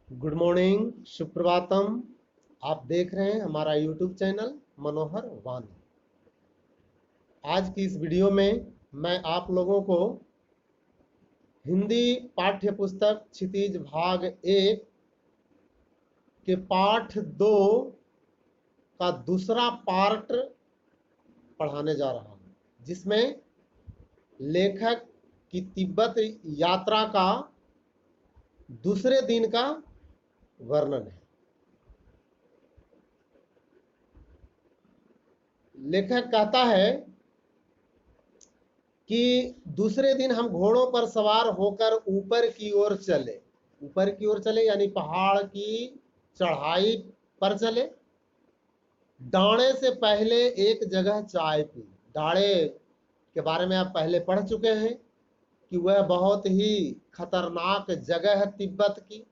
Good morning, Suprabhatam. आप देख रहे हैं हमारा यूट्यूब चैनल मनोहर वानी। आज की इस वीडियो में मैं आप लोगों को हिंदी पाठ्य पुस्तक क्षितिज भाग 1 के पाठ 2 का दूसरा पार्ट पढ़ाने जा रहा हूं, जिसमें लेखक की तिब्बत यात्रा का दूसरे दिन का वर्णन है। लेखक कहता है कि दूसरे दिन हम घोड़ों पर सवार होकर ऊपर की ओर चले यानी पहाड़ की चढ़ाई पर चले। डाणे से पहले एक जगह चाय पी। डाणे के बारे में आप पहले पढ़ चुके हैं कि वह बहुत ही खतरनाक जगह है तिब्बत की,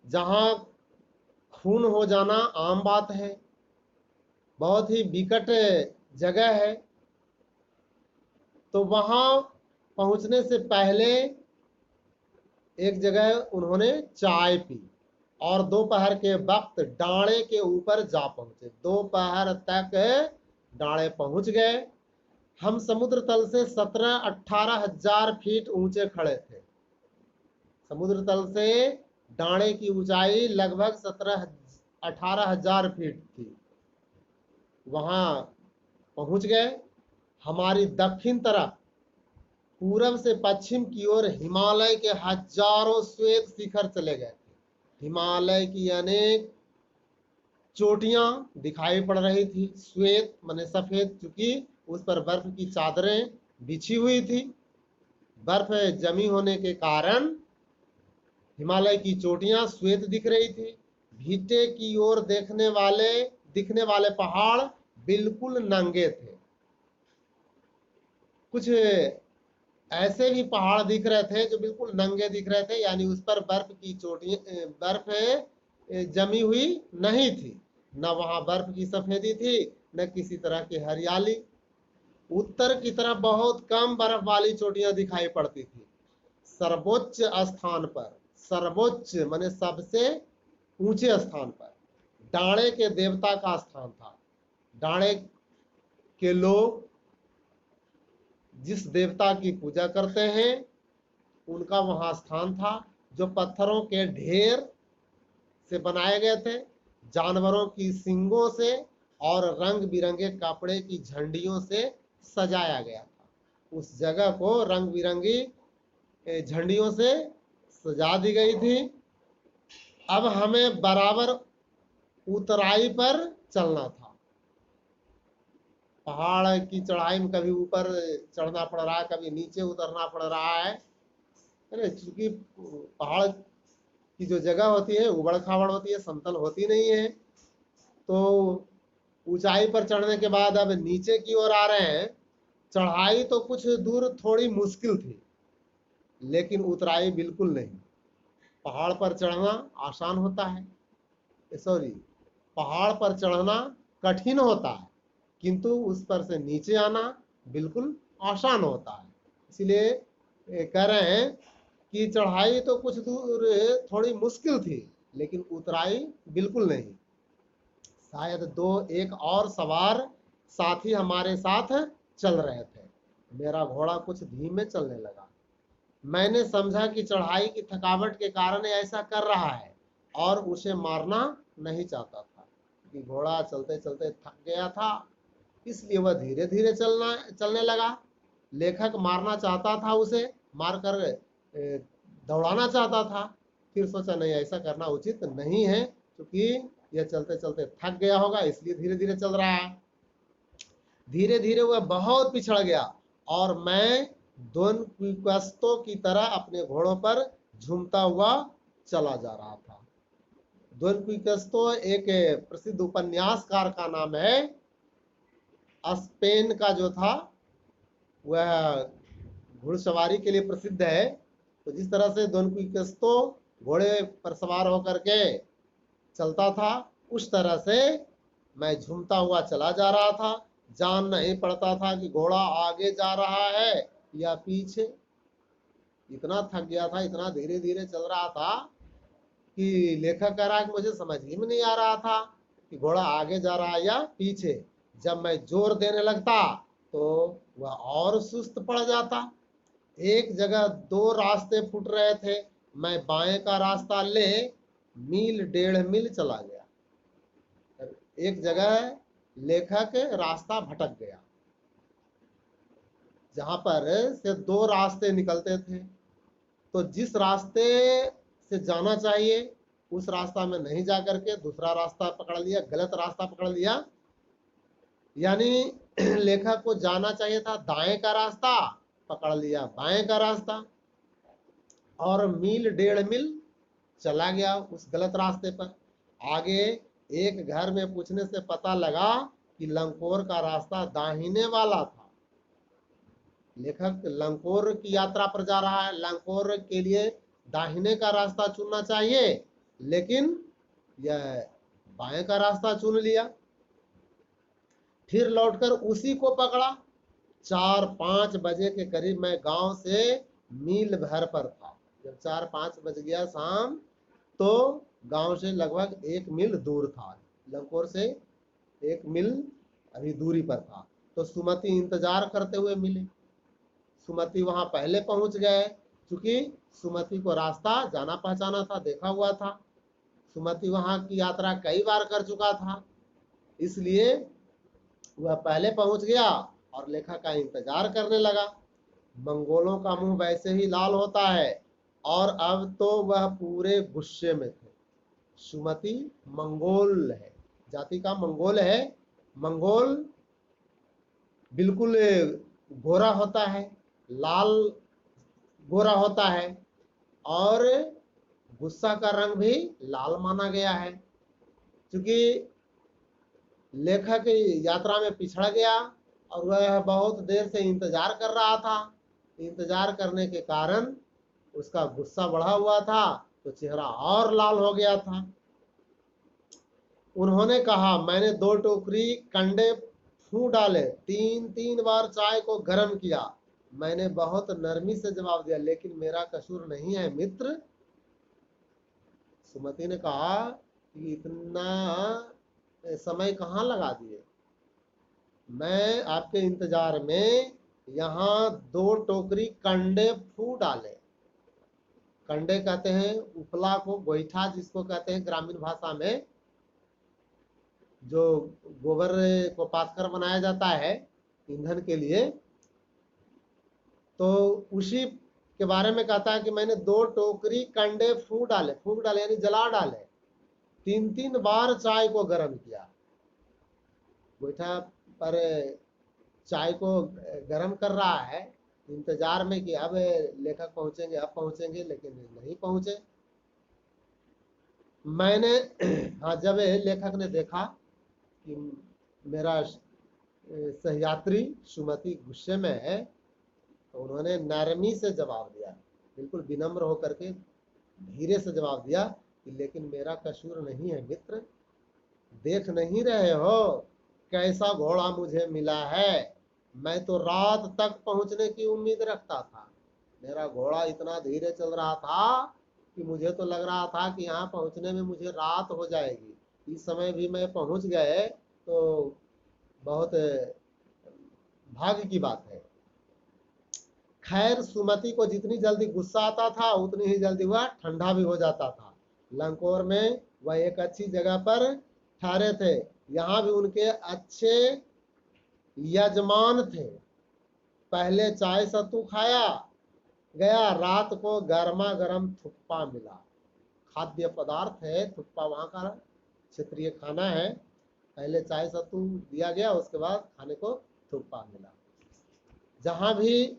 जहां खून हो जाना आम बात है। बहुत ही विकट जगह है। तो वहां पहुंचने से पहले एक जगह उन्होंने चाय पी और दोपहर के वक्त डाणे के ऊपर जा पहुंचे। दोपहर तक डाणे पहुंच गए। हम समुद्र तल से 17-18 हजार फीट ऊंचे खड़े थे। समुद्र तल से डाणे की ऊंचाई लगभग 17-18 हजार फीट थी। वहां पहुंच गए। हमारी दक्षिण तरफ पूरब से पश्चिम की ओर हिमालय के हजारों श्वेत शिखर चले गए। हिमालय की अनेक चोटियां दिखाई पड़ रही थी। श्वेत माने सफेद, चूंकि उस पर बर्फ की चादरें बिछी हुई थी। बर्फ जमी होने के कारण हिमालय की चोटियां श्वेत दिख रही थी। भीटे की ओर दिखने वाले पहाड़ बिल्कुल नंगे थे। कुछ ऐसे भी पहाड़ दिख रहे थे जो बिल्कुल नंगे दिख रहे थे, यानी उस पर बर्फ जमी हुई नहीं थी। न वहां बर्फ की सफेदी थी, न किसी तरह की हरियाली। उत्तर की तरफ बहुत कम बर्फ वाली चोटियां दिखाई पड़ती थी। सर्वोच्च स्थान पर, सर्वोच्च माने सबसे ऊंचे स्थान पर डाणे के देवता का स्थान था। डाणे के लोग जिस देवता की पूजा करते हैं उनका वहां स्थान था, जो पत्थरों के ढेर से बनाए गए थे, जानवरों की सींगों से और रंग बिरंगे कपड़े की झंडियों से सजाया गया था। उस जगह को रंग बिरंगी झंडियों से सजा दी गई थी। अब हमें बराबर उतराई पर चलना था। पहाड़ की चढ़ाई में कभी ऊपर चढ़ना पड़ रहा है, कभी नीचे उतरना पड़ रहा है। चूंकि पहाड़ की जो जगह होती है उबड़ खाबड़ होती है, समतल होती नहीं है। तो ऊंचाई पर चढ़ने के बाद अब नीचे की ओर आ रहे हैं। चढ़ाई तो कुछ दूर थोड़ी मुश्किल थी, लेकिन उतराई बिल्कुल नहीं। पहाड़ पर चढ़ना आसान होता है, सॉरी, पहाड़ पर चढ़ना कठिन होता है, किंतु उस पर से नीचे आना बिल्कुल आसान होता है। इसलिए कह रहे हैं कि चढ़ाई तो कुछ दूर थोड़ी मुश्किल थी, लेकिन उतराई बिल्कुल नहीं। शायद एक और सवार साथी हमारे साथ चल रहे थे। मेरा घोड़ा कुछ धीमे चलने लगा। मैंने समझा कि चढ़ाई की थकावट के कारण ऐसा कर रहा है और उसे मारना नहीं चाहता था, कि घोड़ा चलते चलते थक गया था, इसलिए वह धीरे धीरे चलने लगा। लेखक मारना चाहता था, उसे मारकर दौड़ाना चाहता था। फिर सोचा नहीं, ऐसा करना उचित नहीं है, क्योंकि यह चलते चलते थक गया होगा, इसलिए धीरे धीरे चल रहा है। धीरे धीरे वह बहुत पिछड़ गया और मैं दोनक्विक्स्तो की तरह अपने घोड़ों पर झूमता हुआ चला जा रहा था। दोनक्विक्स्तो एक प्रसिद्ध उपन्यासकार का नाम है। स्पेन का जो था वह घुड़सवारी के लिए प्रसिद्ध है। तो जिस तरह से दोनक्विक्स्तो घोड़े पर सवार होकर के चलता था, उस तरह से मैं झूमता हुआ चला जा रहा था। जान नहीं पड़ता था कि घोड़ा आगे जा रहा है या पीछे। इतना थक गया था, इतना धीरे धीरे चल रहा था कि लेखक कह रहा है कि मुझे समझ ही में नहीं आ रहा था कि घोड़ा आगे जा रहा है या पीछे। जब मैं जोर देने लगता तो वह और सुस्त पड़ जाता। एक जगह दो रास्ते फुट रहे थे, मैं बाएं का रास्ता ले मील 1.5 मील चला गया। एक जगह लेखक रास्ता भटक गया, जहां पर से दो रास्ते निकलते थे, तो जिस रास्ते से जाना चाहिए उस रास्ता में नहीं जा करके दूसरा रास्ता पकड़ लिया, गलत रास्ता पकड़ लिया। यानी लेखक को जाना चाहिए था दाएं का रास्ता, पकड़ लिया बाएं का रास्ता, और मील 1.5 मील चला गया उस गलत रास्ते पर। आगे एक घर में पूछने से पता लगा कि लंकोर का रास्ता दाहिने वाला था। लेखक लंकोर की यात्रा पर जा रहा है, लंकोर के लिए दाहिने का रास्ता चुनना चाहिए, लेकिन यह बाएं का रास्ता चुन लिया। फिर लौटकर उसी को पकड़ा। 4-5 बजे के करीब मैं गांव से मील भर पर था। जब 4-5 बज गया शाम, तो गांव से लगभग 1 मील दूर था, लंकोर से 1 मील अभी दूरी पर था। तो सुमति इंतजार करते हुए मिले। सुमति वहां पहले पहुंच गए, क्योंकि सुमति को रास्ता जाना पहचाना था, देखा हुआ था। सुमति वहां की यात्रा कई बार कर चुका था, इसलिए वह पहले पहुंच गया और लेखक का इंतजार करने लगा। मंगोलों का मुंह वैसे ही लाल होता है, और अब तो वह पूरे गुस्से में थे। सुमति मंगोल है, जाति का मंगोल है। मंगोल बिल्कुल गोरा होता है, लाल गोरा होता है, और गुस्सा का रंग भी लाल माना गया है। क्योंकि लेखक यात्रा में पिछड़ गया और वह बहुत देर से इंतजार कर रहा था। इंतजार करने के कारण उसका गुस्सा बढ़ा हुआ था, तो चेहरा और लाल हो गया था। उन्होंने कहा, मैंने 2 टोकरी कंडे फूंक डाले, 3 बार चाय को गर्म किया। मैंने बहुत नरमी से जवाब दिया, लेकिन मेरा कसूर नहीं है मित्र। सुमति ने कहा कि इतना समय कहाँ लगा दिए, मैं आपके इंतजार में यहाँ 2 टोकरी कंडे फूंक डाले। कंडे कहते हैं उपला को, गोईठा जिसको कहते हैं ग्रामीण भाषा में, जो गोबर को पाथकर बनाया जाता है ईंधन के लिए। तो उसी के बारे में कहता है कि मैंने 2 टोकरी कंडे फूंक डाले यानी जला डाले, 3 बार चाय को गर्म किया। गोईठा पर चाय को गर्म कर रहा है, इंतजार में कि अब लेखक पहुंचेंगे, अब पहुंचेंगे, लेकिन नहीं पहुंचे। मैंने हाँ, जब लेखक ने देखा कि मेरा सहयात्री सुमति गुस्से में है, तो उन्होंने नरमी से जवाब दिया, बिल्कुल विनम्र होकर के धीरे से जवाब दिया कि लेकिन मेरा कसूर नहीं है मित्र। देख नहीं रहे हो कैसा घोड़ा मुझे मिला है? मैं तो रात तक पहुंचने की उम्मीद रखता था। मेरा घोड़ा इतना धीरे चल रहा था कि मुझे तो लग रहा था कि यहाँ पहुंचने में मुझे रात हो जाएगी। इस समय भी मैं पहुंच गए तो बहुत भाग्य की बात है। खैर, सुमति को जितनी जल्दी गुस्सा आता था उतनी ही जल्दी वह ठंडा भी हो जाता था। लंकोर में वह एक अच्छी जगह पर ठहरे थे, यहाँ भी उनके अच्छे यजमान थे। पहले चाय सत्तू खाया गया, रात को गर्मा गर्म थुप्पा मिला। खाद्य पदार्थ है थुप्पा, वहां का क्षेत्रीय खाना है। पहले चाय सत्तू दिया गया, उसके बाद खाने को थुप्पा मिला। जहां भी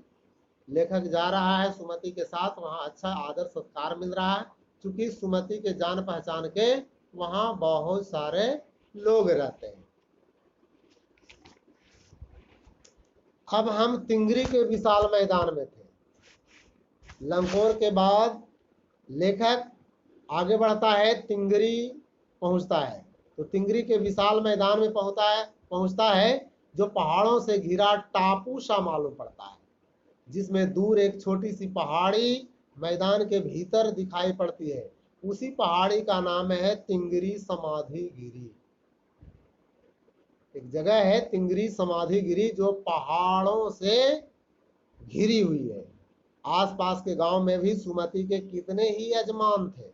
लेखक जा रहा है सुमति के साथ, वहां अच्छा आदर सत्कार मिल रहा है, क्योंकि सुमति के जान पहचान के वहां बहुत सारे लोग रहते हैं। अब हम तिंगरी के विशाल मैदान में थे। लंकोर के बाद लेखक आगे बढ़ता है, तिंगरी पहुंचता है। तो तिंगरी के विशाल मैदान में पहुंचता है, जो पहाड़ों से घिरा टापू सा मालूम पड़ता है, जिसमें दूर एक छोटी सी पहाड़ी मैदान के भीतर दिखाई पड़ती है। उसी पहाड़ी का नाम है तिंगरी समाधि गिरी। एक जगह है तिंगरी समाधि गिरी जो पहाड़ों से घिरी हुई है। आसपास के गांव में भी सुमति के कितने ही यजमान थे।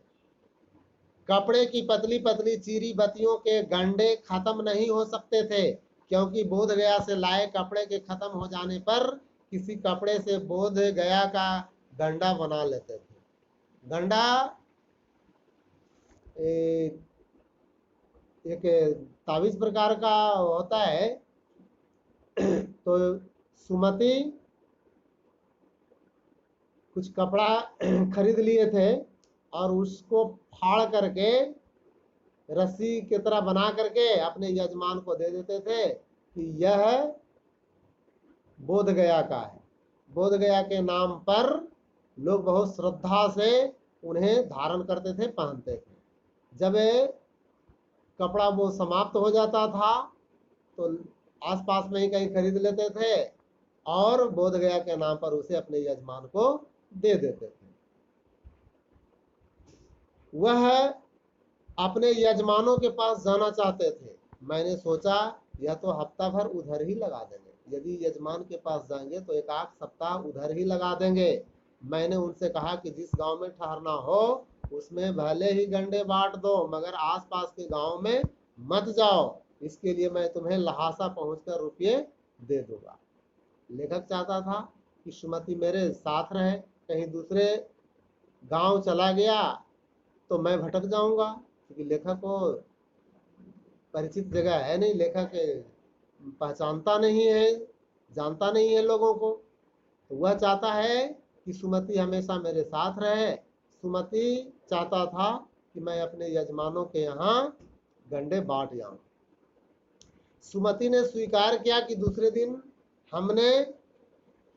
कपड़े की पतली पतली चीरी बत्तियों के गंडे खत्म नहीं हो सकते थे, क्योंकि बोध गया से लाए कपड़े के खत्म हो जाने पर किसी कपड़े से बोध गया का गंडा बना लेते थे। गंडा एक ताबीज प्रकार का होता है। तो सुमति कुछ कपड़ा खरीद लिए थे और उसको फाड़ करके रस्सी की तरह बना करके अपने यजमान को दे देते थे कि यह बोध गया का है। बोध गया के नाम पर लोग बहुत श्रद्धा से उन्हें धारण करते थे, पहनते थे। जब कपड़ा वो समाप्त हो जाता था तो आसपास में ही कहीं खरीद लेते थे और बोध गया के नाम पर उसे अपने यजमान को दे देते थे। वह अपने यजमानों के पास जाना चाहते थे। मैंने सोचा यह तो हफ्ता भर उधर ही लगा देंगे, यदि यजमान के पास जाएंगे तो एक आध सप्ताह उधर ही लगा देंगे। मैंने उनसे कहा कि जिस गांव में ठहरना हो उसमें भले ही गंडे बांट दो, मगर आसपास के गांव में मत जाओ, इसके लिए मैं तुम्हें लहासा पहुंचकर रुपये दे दूंगा। लेखक चाहता था कि सुमति मेरे साथ रहे, कहीं दूसरे गांव चला गया तो मैं भटक जाऊंगा, क्योंकि लेखक को परिचित जगह है नहीं, लेखक पहचानता नहीं है, जानता नहीं है लोगों को। तो वह चाहता है कि सुमति हमेशा मेरे साथ रहे। सुमति चाहता था कि मैं अपने यजमानों के यहाँ गंडे बांट जाऊं। सुमति ने स्वीकार किया कि दूसरे दिन हमने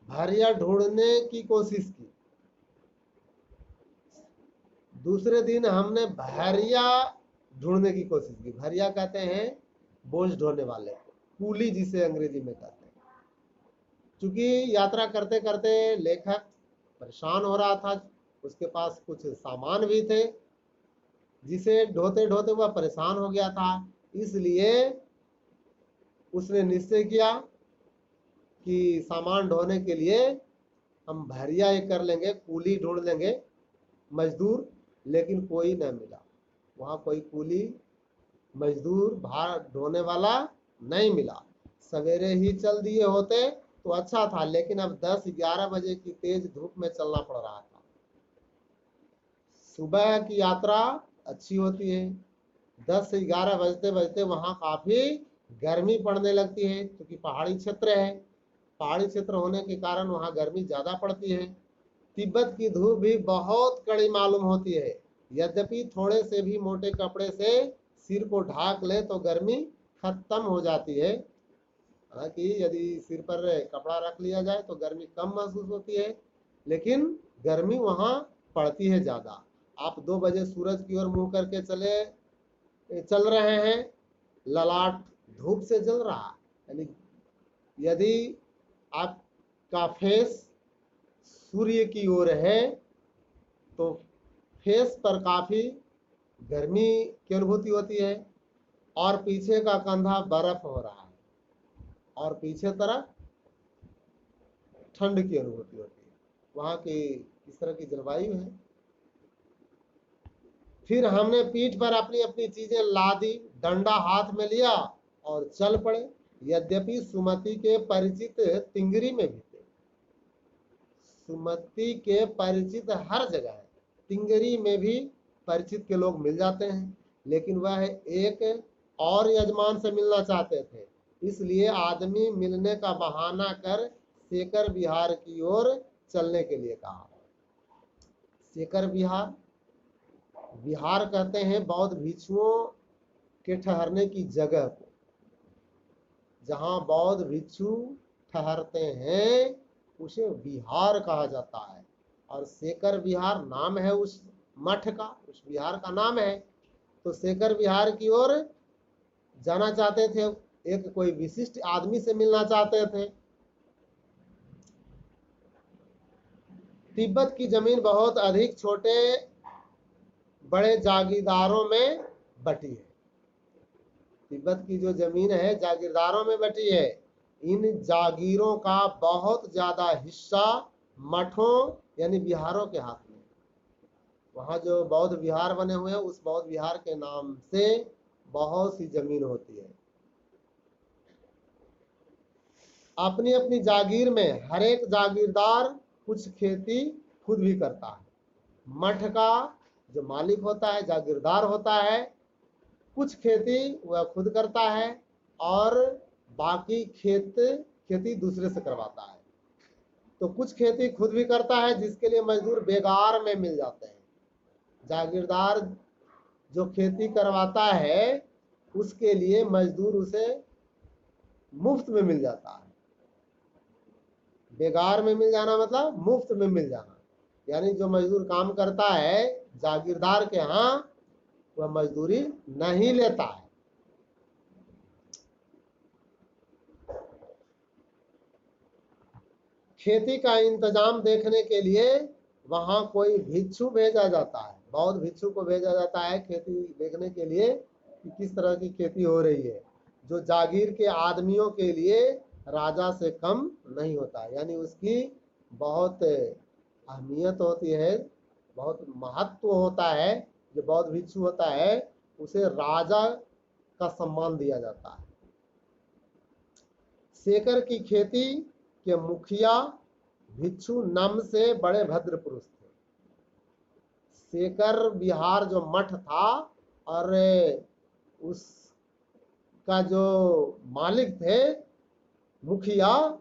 भरिया ढूंढने की कोशिश की। दूसरे दिन हमने भरिया ढूंढने की कोशिश की। भरिया कहते हैं बोझ ढोने वाले, कूली जिसे अंग्रेजी में कहते हैं। चूंकि यात्रा करते करते लेखक परेशान हो रहा था, उसके पास कुछ सामान भी थे जिसे ढोते ढोते वह परेशान हो गया था, इसलिए उसने निश्चय किया कि सामान ढोने के लिए हम भरिया ये कर लेंगे, कूली ढूंढ लेंगे, मजदूर। लेकिन कोई न मिला, वहां कोई कूली मजदूर भार ढोने वाला नहीं मिला। सवेरे ही चल दिए होते तो अच्छा था, लेकिन अब 10-11 बजे की तेज धूप में चलना पड़ रहा था। सुबह की यात्रा अच्छी होती है, 10 से 11 बजते बजते वहां काफी गर्मी पड़ने लगती है, क्योंकि पहाड़ी क्षेत्र है। पहाड़ी क्षेत्र होने के कारण वहां गर्मी ज्यादा पड़ती है। तिब्बत की धूप भी बहुत कड़ी मालूम होती है। यद्यपि थोड़े से भी मोटे कपड़े से सिर को ढाक ले तो गर्मी खत्म हो जाती है। हालांकि यदि सिर पर कपड़ा रख लिया जाए तो गर्मी कम महसूस होती है, लेकिन गर्मी वहां पड़ती है ज्यादा। आप 2 बजे सूरज की ओर मुंह करके चल रहे हैं, ललाट धूप से जल रहा, यानी यदि आपका फेस सूर्य की ओर है तो फेस पर काफी गर्मी की अनुभूति होती है, और पीछे का कंधा बर्फ हो रहा है और पीछे तरफ ठंड की अनुभूति होती है। वहां की इस तरह की जलवायु है। फिर हमने पीठ पर अपनी अपनी चीजें लादी, डंडा हाथ में लिया और चल पड़े। यद्यपि सुमति के परिचित तिंगरी में भी थे। सुमति के परिचित हर जगह है, तिंगरी में भी परिचित के लोग मिल जाते हैं, लेकिन वह एक और यजमान से मिलना चाहते थे, इसलिए आदमी मिलने का बहाना कर शेखर विहार की ओर चलने के लिए कहा। शेखर विहार, विहार कहते हैं बौद्ध भिक्षुओं के ठहरने की जगह को। जहां बौद्ध भिक्षु ठहरते हैं उसे विहार कहा जाता है, और शेखर विहार नाम है उस मठ का, उस विहार का नाम है। तो शेखर विहार की ओर जाना चाहते थे, एक कोई विशिष्ट आदमी से मिलना चाहते थे। तिब्बत की जमीन बहुत अधिक छोटे बड़े जागीरदारों में बटी है। तिब्बत की जो जमीन है जागीरदारों में बटी है। इन जागीरों का बहुत ज्यादा हिस्सा मठों यानी बिहारों के हाथ में। वहां जो बौद्ध विहार बने हुए हैं उस बौद्ध विहार के नाम से बहुत सी जमीन होती है। अपनी अपनी जागीर में हर एक जागीरदार कुछ खेती खुद भी करता है। मठ का जो मालिक होता है जागीरदार होता है, कुछ खेती वह खुद करता है और बाकी खेती दूसरे से करवाता है। तो कुछ खेती खुद भी करता है जिसके लिए मजदूर बेगार में मिल जाते हैं। जागीरदार जो खेती करवाता है उसके लिए मजदूर उसे मुफ्त में मिल जाता है। बेगार में मिल जाना मतलब मुफ्त में मिल जाना, यानी जो मजदूर काम करता है जागीरदार के यहाँ वह मजदूरी नहीं लेता है। खेती का इंतजाम देखने के लिए वहां कोई भिक्षु भेजा जाता है, बौद्ध भिक्षु को भेजा जाता है खेती देखने के लिए कि किस तरह की खेती हो रही है, जो जागीर के आदमियों के लिए राजा से कम नहीं होता, यानी उसकी बहुत अहमियत होती है, बहुत महत्व होता है। जो बौद्ध भिक्षु होता है उसे राजा का सम्मान दिया जाता है। सेकर की खेती के मुखिया भिक्षु नम से बड़े भद्र पुरुष थे। सेकर बिहार जो मठ था और उसका जो मालिक थे मुखिया,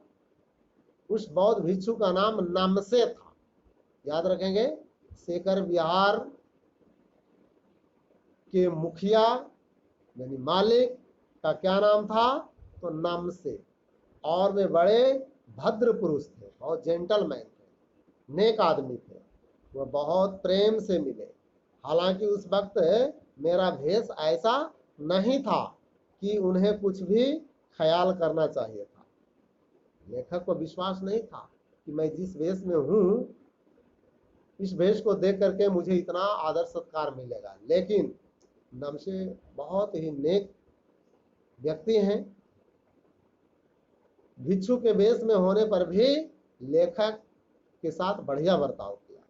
उस बौद्ध भिक्षु का नाम नमसे था। याद रखेंगे, सेकर बिहार के मुखिया यानी मालिक का क्या नाम था, तो नमसे। और वे बड़े भद्र पुरुष थे, बहुत जेंटलमैन थे, नेक आदमी थे। वह बहुत प्रेम से मिले। हालांकि उस वक्त मेरा भेष ऐसा नहीं था कि उन्हें कुछ भी ख्याल करना चाहिए था। लेखक को विश्वास नहीं था कि मैं जिस वेश में हूँ इस भेष को देख करके मुझे इतना आदर सत्कार मिलेगा, लेकिन नमसे बहुत ही नेक व्यक्ति हैं। भिक्षु के वेश में होने पर भी लेखक के साथ बढ़िया बर्ताव किया।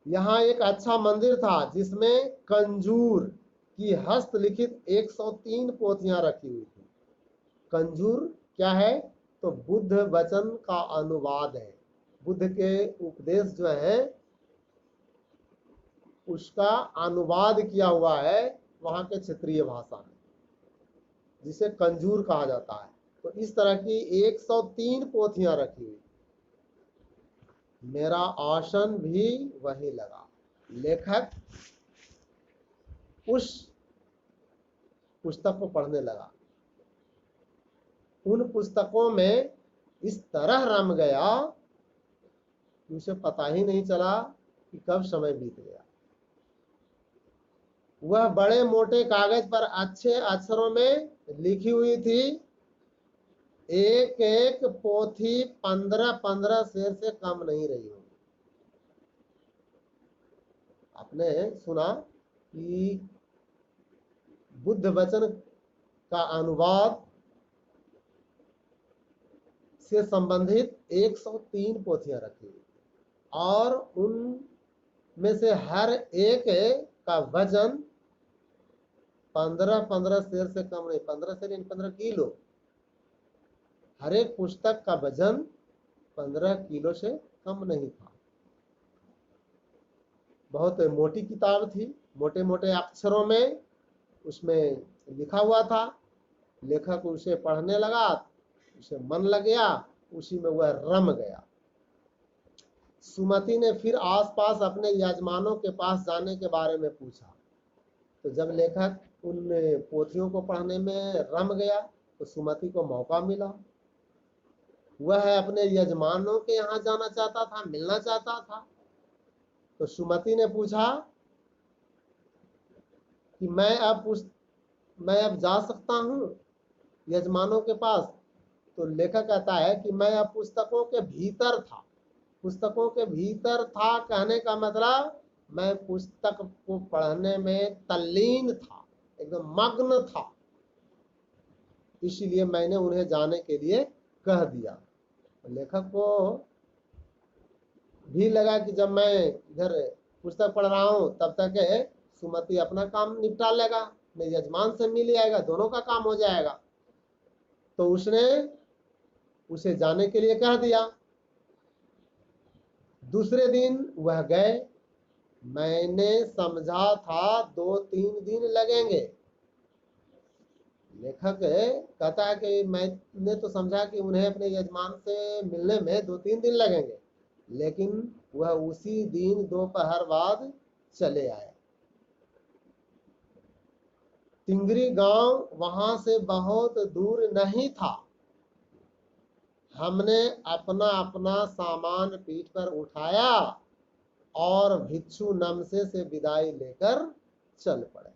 यहाँ एक अच्छा मंदिर था जिसमें कंजूर की हस्तलिखित 103 पोथियां रखी हुई थी। कंजूर क्या है, तो बुद्ध वचन का अनुवाद है। बुद्ध के उपदेश जो है उसका अनुवाद किया हुआ है वहां के क्षेत्रीय भाषा में, जिसे कंजूर कहा जाता है। तो इस तरह की 103 पोथियां रखी हुई। मेरा आसन भी वही लगा। लेखक उस पुस्तक को पढ़ने लगा। उन पुस्तकों में इस तरह रम गया कि उसे पता ही नहीं चला कि कब समय बीत गया। वह बड़े मोटे कागज पर अच्छे अक्षरों में लिखी हुई थी। एक एक पोथी 15-15 शेर से कम नहीं रही होगी। आपने सुना कि बुद्ध वचन का अनुवाद से संबंधित 103 पोथियां रखी हुई और उनमें से हर एक का वजन 15-15 शेर से कम नहीं, 15 शेर यानी 15 किलो। हर एक पुस्तक का वजन 15 किलो से कम नहीं था। बहुत मोटी किताब थी, मोटे मोटे अक्षरों में उसमें लिखा हुआ था। लेखक उसे पढ़ने लगा, उसे मन लग गया, उसी में वह रम गया। सुमति ने फिर आसपास अपने यजमानों के पास जाने के बारे में पूछा। तो जब लेखक उन पोथियों को पढ़ने में रम गया तो सुमति को मौका मिला। वह अपने यजमानों के यहाँ जाना चाहता था, मिलना चाहता था। तो सुमति ने पूछा कि मैं अब जा सकता हूँ यजमानों के पास। तो लेखक कहता है कि मैं अब पुस्तकों के भीतर था, पुस्तकों के भीतर था, कहने का मतलब मैं पुस्तक को पढ़ने में तल्लीन था, एकदम मग्न था, इसलिए मैंने उन्हें जाने के लिए कह दिया। लेखक को भी लगा कि जब मैं इधर पुस्तक पढ़ रहा हूं तब तक सुमति अपना काम निपटा लेगा, मेरे यजमान से मिल आएगा, दोनों का काम हो जाएगा। तो उसने उसे जाने के लिए कह दिया। दूसरे दिन वह गए। मैंने समझा था 2-3 दिन लगेंगे। लेखक कहता है कि मैंने तो समझा कि उन्हें अपने यजमान से मिलने में 2-3 दिन लगेंगे, लेकिन वह उसी दिन दोपहर बाद चले आए। तिंगरी गांव वहां से बहुत दूर नहीं था। हमने अपना अपना सामान पीठ पर उठाया और भिक्षु नमसे से विदाई लेकर चल पड़े।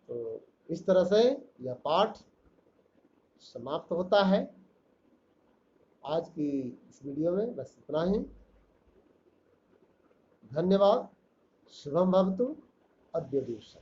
तो इस तरह से यह पाठ समाप्त होता है। आज की इस वीडियो में बस इतना ही। धन्यवाद। शुभम भवतु। अद्य दिवस।